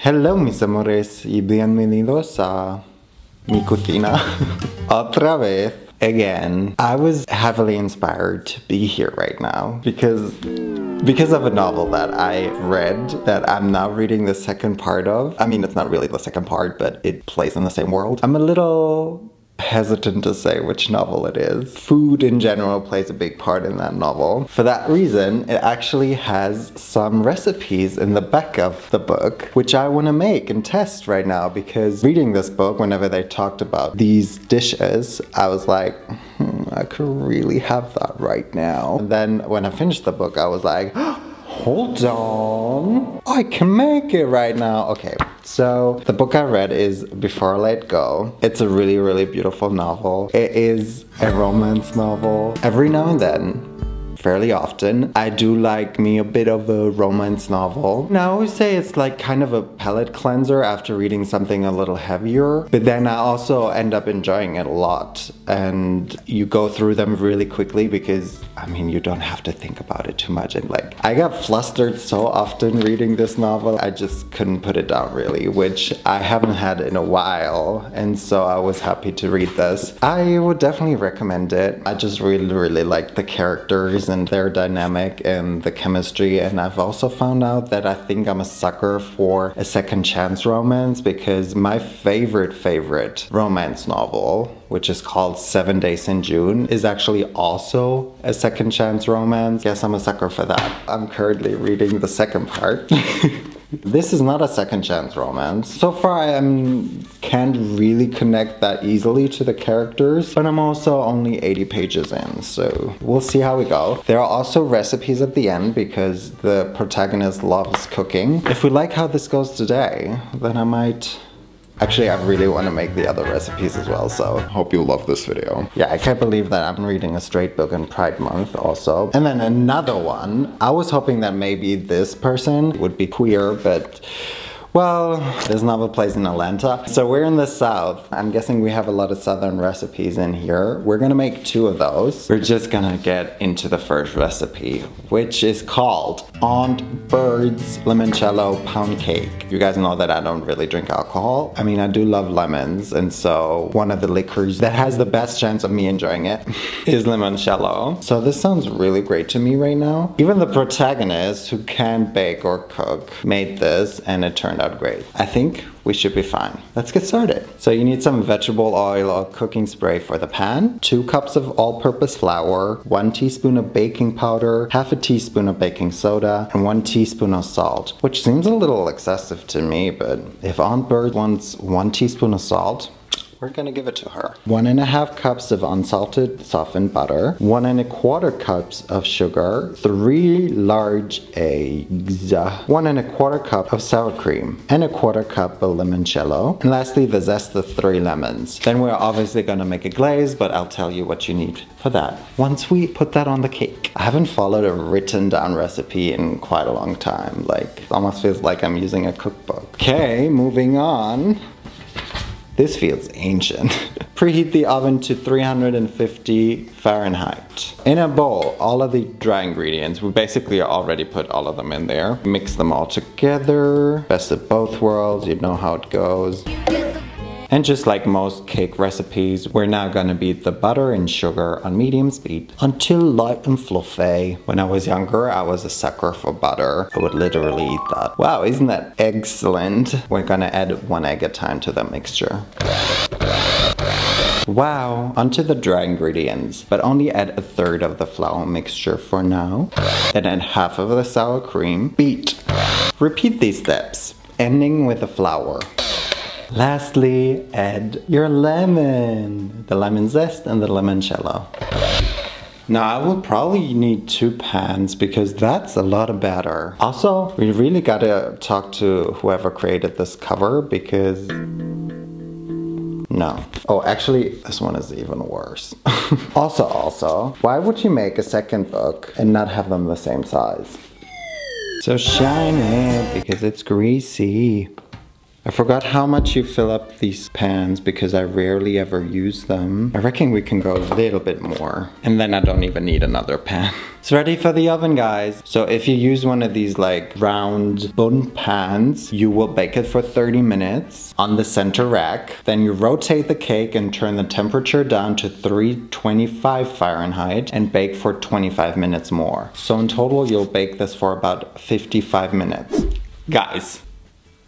Hello mis amores y bienvenidos a mi cocina. Otra vez. Again, I was heavily inspired to be here right now because of a novel that I read that I'm now reading the second part of. I mean, it's not really the second part, but it plays in the same world. I'm a little hesitant to say which novel it is. Food in general plays a big part in that novel. For that reason, it actually has some recipes in the back of the book, which I want to make and test right now, because reading this book, whenever they talked about these dishes, I was like, I could really have that right now. And then when I finished the book, I was like, hold on, I can make it right now. Okay, so the book I read is Before I Let Go. It's a really, really beautiful novel. It is a romance novel. Every now and then, fairly often, I do like me a bit of a romance novel. Now I always say it's like kind of a palate cleanser after reading something a little heavier, but then I also end up enjoying it a lot. And you go through them really quickly because, I mean, you don't have to think about it too much. And like, I got flustered so often reading this novel, I just couldn't put it down really, which I haven't had in a while. And so I was happy to read this. I would definitely recommend it. I just really, really like the characters and their dynamic and the chemistry. And I've also found out that I think I'm a sucker for a second chance romance, because my favorite romance novel, which is called 7 Days in June, is actually also a second chance romance. Guess I'm a sucker for that. I'm currently reading the second part. This is not a second chance romance. So far I can't really connect that easily to the characters, but I'm also only 80 pages in, so we'll see how we go. There are also recipes at the end because the protagonist loves cooking. If we like how this goes today, then I might... Actually, I really want to make the other recipes as well, so hope you love this video. Yeah, I can't believe that I'm reading a straight book in Pride Month also. And then another one. I was hoping that maybe this person would be queer, but... well, this novel plays in Atlanta. So we're in the South. I'm guessing we have a lot of Southern recipes in here. We're gonna make 2 of those. We're just gonna get into the first recipe, which is called Aunt Bird's Limoncello Pound Cake. You guys know that I don't really drink alcohol. I mean, I do love lemons, and so one of the liquors that has the best chance of me enjoying it is limoncello. So this sounds really great to me right now. Even the protagonist, who can't bake or cook, made this, and it turned out great. I think we should be fine. Let's get started. So you need some vegetable oil or cooking spray for the pan, 2 cups of all-purpose flour, 1 teaspoon of baking powder, half a teaspoon of baking soda, and 1 teaspoon of salt, which seems a little excessive to me, but if Aunt Bird wants 1 teaspoon of salt, we're gonna give it to her. 1½ cups of unsalted softened butter, 1 1/4 cups of sugar, 3 large eggs, 1 1/4 cup of sour cream, and 1/4 cup of limoncello, and lastly the zest of 3 lemons. Then we're obviously gonna make a glaze, but I'll tell you what you need for that once we put that on the cake. I haven't followed a written down recipe in quite a long time. Like, it almost feels like I'm using a cookbook. Okay, moving on. This feels ancient. Preheat the oven to 350 Fahrenheit. In a bowl, all of the dry ingredients, we basically already put all of them in there. Mix them all together. Best of both worlds, you know how it goes. And just like most cake recipes, we're now gonna beat the butter and sugar on medium speed until light and fluffy. When I was younger, I was a sucker for butter. I would literally eat that. Wow, isn't that excellent? We're gonna add 1 egg at a time to the mixture. Wow, onto the dry ingredients, but only add 1/3 of the flour mixture for now. And add half of the sour cream. Beat. Repeat these steps, ending with the flour. Lastly, add your lemon, the lemon zest and the limoncello. Now I will probably need 2 pans because that's a lot of batter. Also, we really gotta talk to whoever created this cover because... no. Oh, actually, this one is even worse. Also, why would you make a second book and not have them the same size? So shine it because it's greasy. I forgot how much you fill up these pans because I rarely ever use them. I reckon we can go a little bit more. And then I don't even need another pan. It's ready for the oven, guys. So if you use one of these like round bun pans, you will bake it for 30 minutes on the center rack. Then you rotate the cake and turn the temperature down to 325 Fahrenheit and bake for 25 minutes more. So in total, you'll bake this for about 55 minutes. Guys.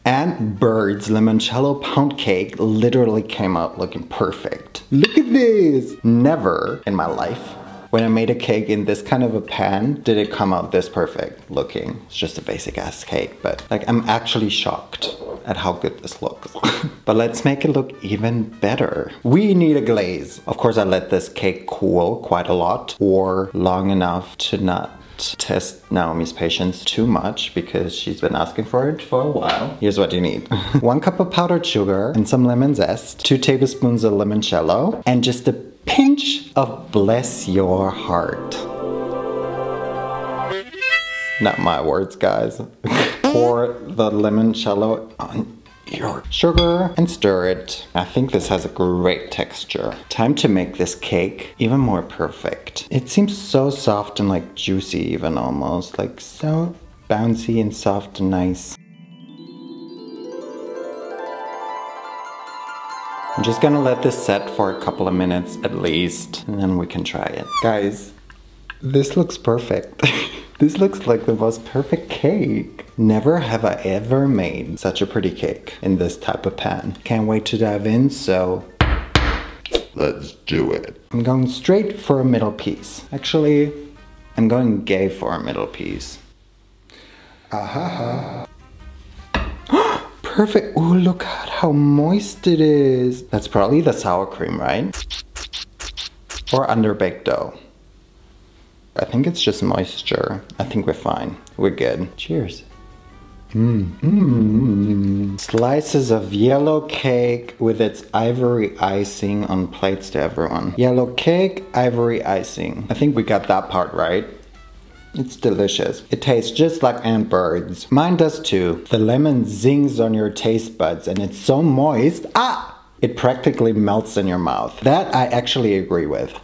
And Bird's limoncello pound cake literally came out looking perfect. Look at this! Never in my life, when I made a cake in this kind of a pan, did it come out this perfect looking. It's just a basic ass cake, but like I'm actually shocked at how good this looks. But let's make it look even better. We need a glaze. Of course, I let this cake cool quite a lot or long enough to not test Naomi's patience too much because she's been asking for it for a while. Here's what you need. 1 cup of powdered sugar and some lemon zest, 2 tablespoons of limoncello, and just a pinch of bless your heart. Not my words, guys. Pour the limoncello on your sugar and stir it. I think this has a great texture. Time to make this cake even more perfect. It seems so soft and like juicy even almost, like so bouncy and soft and nice. I'm just gonna let this set for a couple of minutes at least, and then we can try it. Guys, this looks perfect. This looks like the most perfect cake. Never have I ever made such a pretty cake in this type of pan. Can't wait to dive in, so let's do it. I'm going straight for a middle piece. Actually, I'm going gay for a middle piece. Aha. Perfect. Oh, look at how moist it is. That's probably the sour cream, right? Or underbaked dough. I think it's just moisture. I think we're fine. We're good. Cheers. Slices of yellow cake with its ivory icing on plates to everyone. Yellow cake, ivory icing. I think we got that part right. It's delicious. It tastes just like Aunt Bird's. Mine does too. The lemon zings on your taste buds and it's so moist. It practically melts in your mouth. That I actually agree with.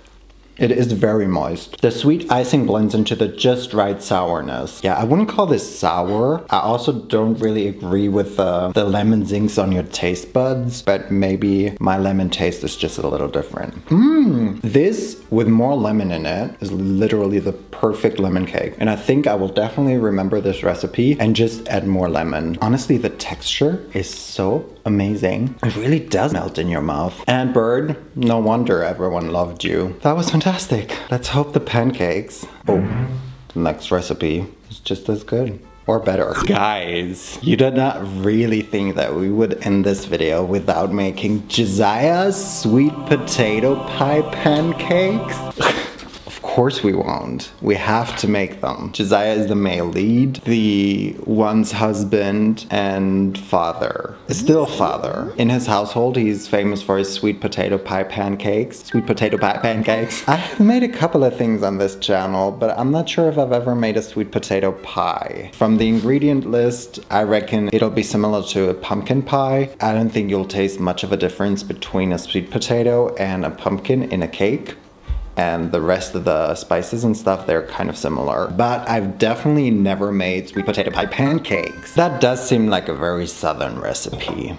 It is very moist. The sweet icing blends into the just right sourness. Yeah, I wouldn't call this sour. I also don't really agree with the lemon zings on your taste buds, but maybe my lemon taste is just a little different. This, with more lemon in it, is literally the perfect lemon cake. And I think I will definitely remember this recipe and just add more lemon. Honestly, the texture is so amazing. It really does melt in your mouth. And Bird, no wonder everyone loved you. That was fantastic. Let's hope the pancakes, the next recipe, is just as good. Or better. Guys, you did not really think that we would end this video without making Josiah's sweet potato pie pancakes? Of course we won't. We have to make them. Josiah is the male lead, the one's husband and father. Still father. In his household, he's famous for his sweet potato pie pancakes. Sweet potato pie pancakes. I have made a couple of things on this channel, but I'm not sure if I've ever made a sweet potato pie. From the ingredient list, I reckon it'll be similar to a pumpkin pie. I don't think you'll taste much of a difference between a sweet potato and a pumpkin in a cake. And the rest of the spices and stuff, they're kind of similar. But I've definitely never made sweet potato pie pancakes. That does seem like a very southern recipe.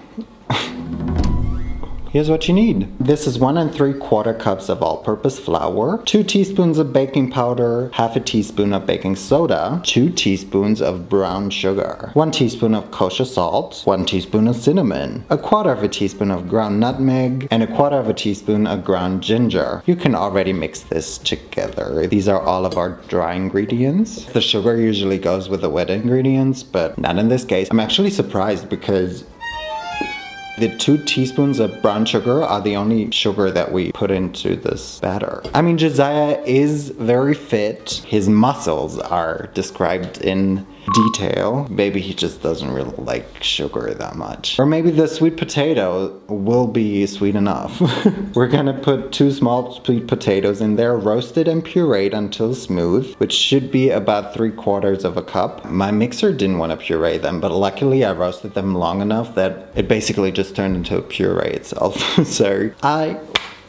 Here's what you need. This is 1 3/4 cups of all-purpose flour, 2 teaspoons of baking powder, half a teaspoon of baking soda, 2 teaspoons of brown sugar, 1 teaspoon of kosher salt, 1 teaspoon of cinnamon, 1/4 teaspoon of ground nutmeg, and 1/4 teaspoon of ground ginger. You can already mix this together. These are all of our dry ingredients. The sugar usually goes with the wet ingredients, but not in this case. I'm actually surprised because the 2 teaspoons of brown sugar are the only sugar that we put into this batter. I mean, Josiah is very fit. His muscles are described in detail. Maybe he just doesn't really like sugar that much. Or maybe the sweet potato will be sweet enough. We're gonna put 2 small sweet potatoes in there, roasted and pureed until smooth, which should be about 3/4 of a cup. My mixer didn't want to puree them, but luckily I roasted them long enough that it basically just turned into a puree itself. So I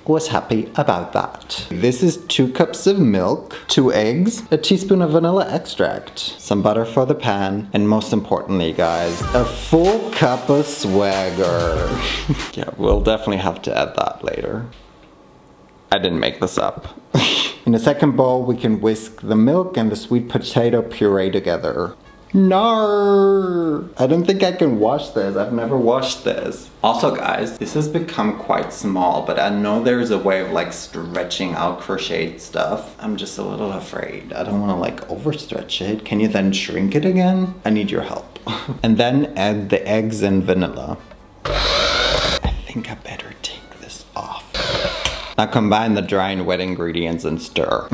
was happy about that. This is 2 cups of milk, 2 eggs, a teaspoon of vanilla extract, some butter for the pan, and most importantly, guys, a full cup of swagger. Yeah, we'll definitely have to add that later. I didn't make this up. In the second bowl, we can whisk the milk and the sweet potato puree together. No, I don't think I can wash this. I've never washed this. Also guys, this has become quite small, but I know there's a way of like stretching out crocheted stuff. I'm just a little afraid. I don't want to like overstretch it. Can you then shrink it again? I need your help. And then add the eggs and vanilla. I think I better take this off. Now combine the dry and wet ingredients and stir.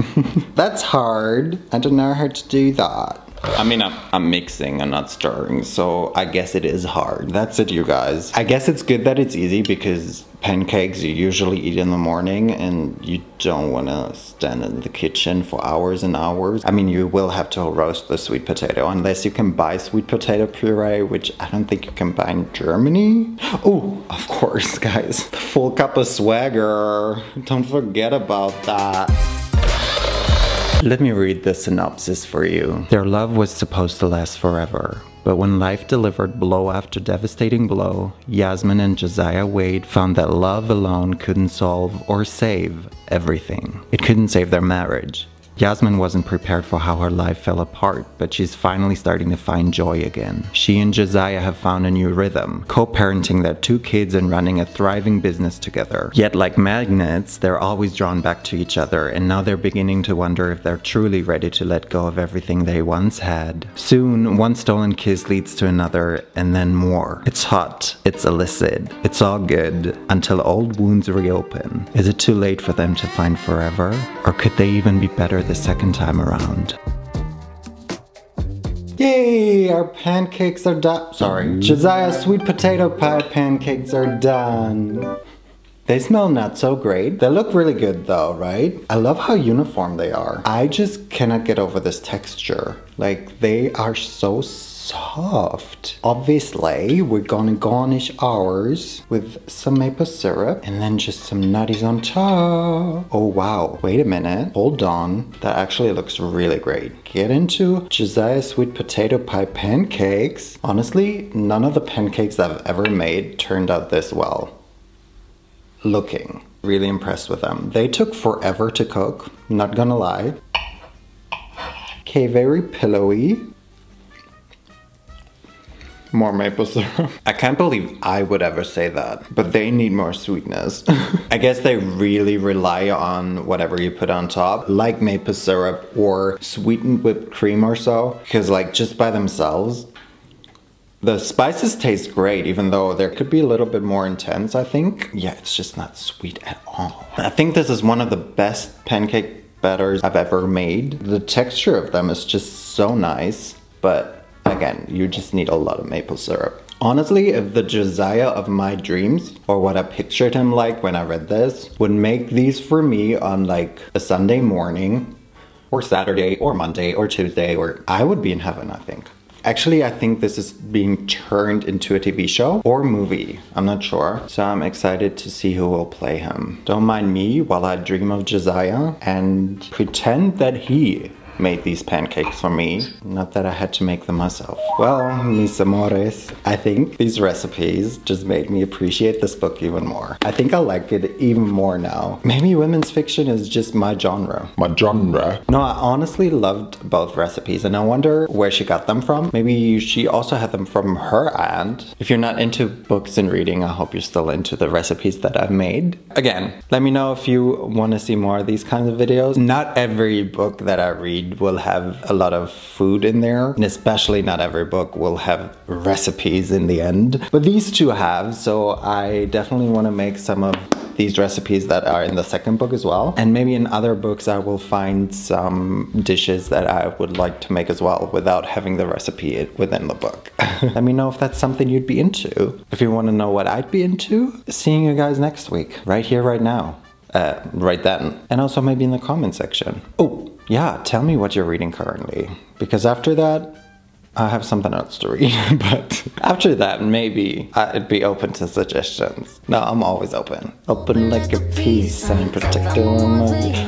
That's hard. I don't know how to do that. I mean, I'm mixing and not stirring, so I guess it is hard. That's it, you guys. I guess it's good that it's easy because pancakes you usually eat in the morning and you don't want to stand in the kitchen for hours and hours. I mean, you will have to roast the sweet potato unless you can buy sweet potato puree, which I don't think you can buy in Germany. Oh, of course, guys. The full cup of swagger. Don't forget about that. Let me read the synopsis for you. Their love was supposed to last forever. But when life delivered blow after devastating blow, Yasmin and Josiah Wade found that love alone couldn't solve or save everything. It couldn't save their marriage. Yasmin wasn't prepared for how her life fell apart, but she's finally starting to find joy again. She and Josiah have found a new rhythm, co-parenting their 2 kids and running a thriving business together. Yet like magnets, they're always drawn back to each other, and now they're beginning to wonder if they're truly ready to let go of everything they once had. Soon, one stolen kiss leads to another, and then more. It's hot, it's illicit, it's all good, until old wounds reopen. Is it too late for them to find forever? Or could they even be better the second time around? Yay! Our pancakes are done. Sorry. Josiah's sweet potato pie pancakes are done. They smell not so great. They look really good though, right? I love how uniform they are. I just cannot get over this texture. Like, they are so soft. Obviously, we're gonna garnish ours with some maple syrup and then just some nutties on top. Oh wow, wait a minute, hold on. That actually looks really great. Get into Josiah's sweet potato pie pancakes. Honestly, none of the pancakes I've ever made turned out this well. Looking. Really impressed with them. They took forever to cook, not gonna lie. Okay, very pillowy. More maple syrup. I can't believe I would ever say that, but they need more sweetness. I guess they really rely on whatever you put on top, like maple syrup or sweetened whipped cream or so, because like just by themselves, the spices taste great, even though there could be a little bit more intense, I think. Yeah, it's just not sweet at all. I think this is one of the best pancake batters I've ever made. The texture of them is just so nice, but again, you just need a lot of maple syrup. Honestly, if the Josiah of my dreams, or what I pictured him like when I read this, would make these for me on like a Sunday morning, or Saturday, or Monday, or Tuesday, or I would be in heaven, I think. Actually, I think this is being turned into a TV show or movie. I'm not sure. So I'm excited to see who will play him. Don't mind me while I dream of Josiah and pretend that he made these pancakes for me. Not that I had to make them myself. Well, mis amores, I think these recipes just made me appreciate this book even more. I think I like it even more now. Maybe women's fiction is just my genre. My genre? No, I honestly loved both recipes and I wonder where she got them from. Maybe she also had them from her aunt. If you're not into books and reading, I hope you're still into the recipes that I've made. Again, let me know if you want to see more of these kinds of videos. Not every book that I read will have a lot of food in there, and especially not every book will have recipes in the end, but these two have, so I definitely want to make some of these recipes that are in the second book as well. And maybe in other books I will find some dishes that I would like to make as well without having the recipe within the book. Let me know if that's something you'd be into. If you want to know what I'd be into, seeing you guys next week. Right here, right now. Right then. And also maybe in the comment section. Oh, yeah, tell me what you're reading currently. Because after that, I have something else to read, but after that, maybe I'd be open to suggestions. No, I'm always open. Open like a piece and protected. Okay.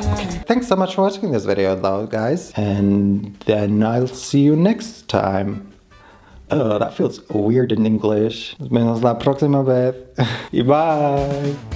Thanks so much for watching this video though, guys. And then I'll see you next time. Oh, that feels weird in English. Nos vemos la próxima vez. Bye.